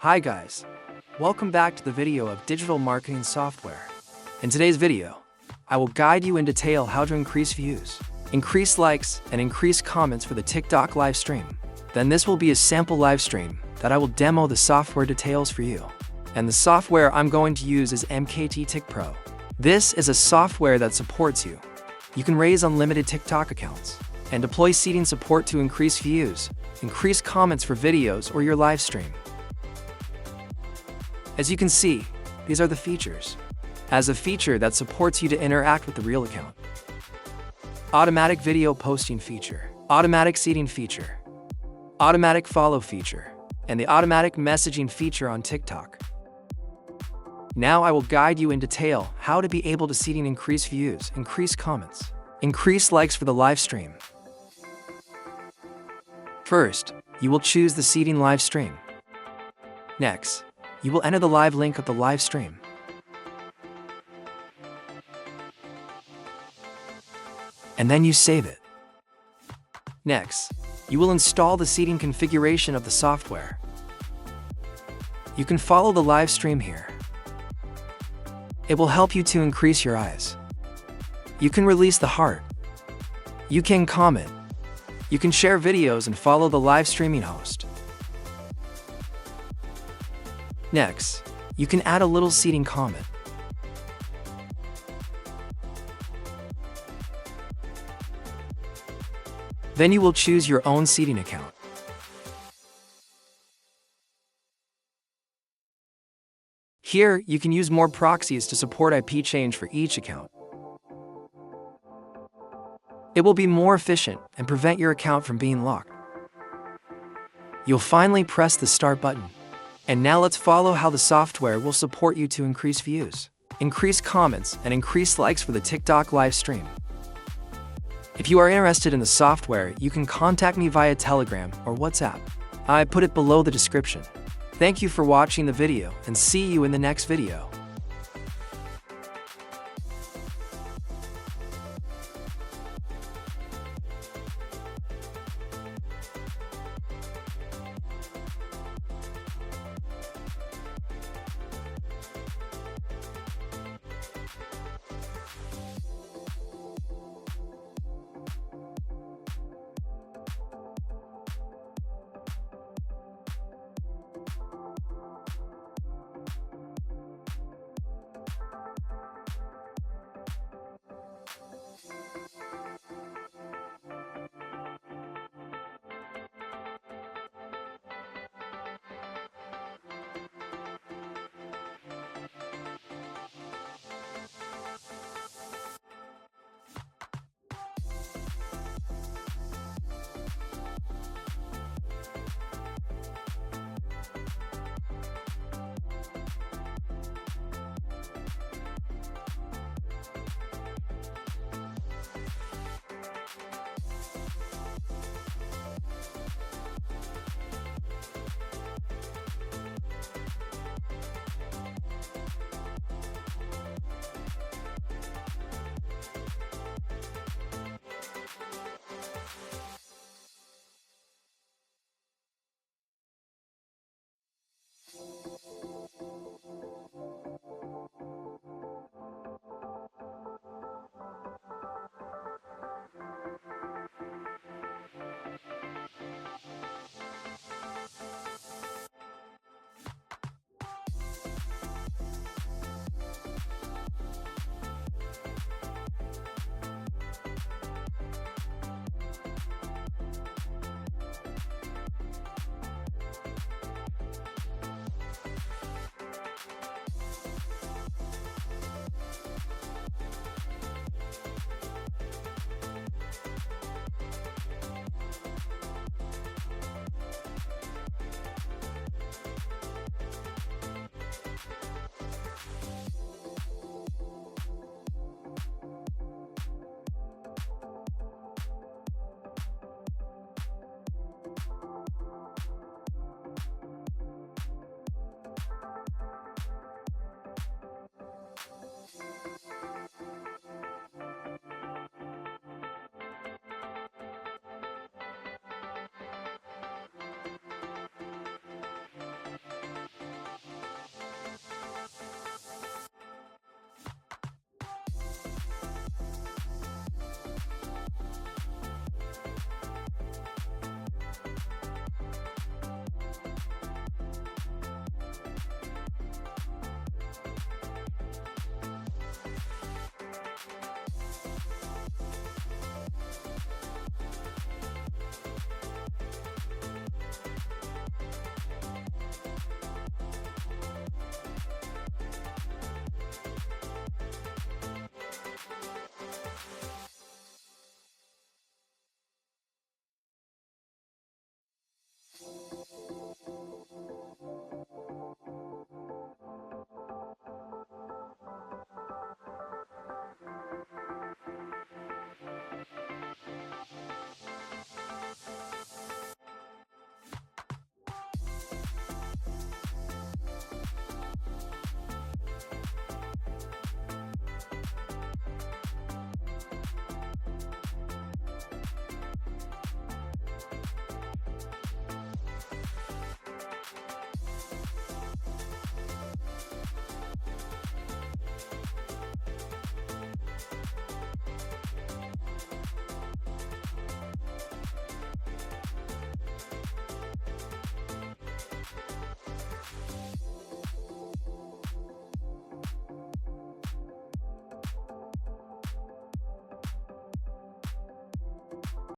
Hi guys, welcome back to the video of digital marketing software. In today's video, I will guide you in detail how to increase views, increase likes, and increase comments for the TikTok live stream. Then this will be a sample live stream that I will demo the software details for you. And the software I'm going to use is MKT Tik Pro. This is a software that supports you. You can raise unlimited TikTok accounts and deploy seeding support to increase views, increase comments for videos or your live stream. As you can see, these are the features. As a feature that supports you to interact with the real account. Automatic video posting feature, automatic seeding feature, automatic follow feature, and the automatic messaging feature on TikTok. Now I will guide you in detail how to be able to seeding increase views, increase comments, increase likes for the live stream. First, you will choose the seeding live stream. Next, you will enter the live link of the live stream. And then you save it. Next, you will install the seeding configuration of the software. You can follow the live stream here. It will help you to increase your eyes. You can release the heart. You can comment. You can share videos and follow the live streaming host. Next, you can add a little seeding comment. Then you will choose your own seeding account. Here, you can use more proxies to support IP change for each account. It will be more efficient and prevent your account from being locked. You'll finally press the start button. And now let's follow how the software will support you to increase views, increase comments, and increase likes for the TikTok live stream. If you are interested in the software, you can contact me via Telegram or WhatsApp. I put it below the description. Thank you for watching the video and see you in the next video.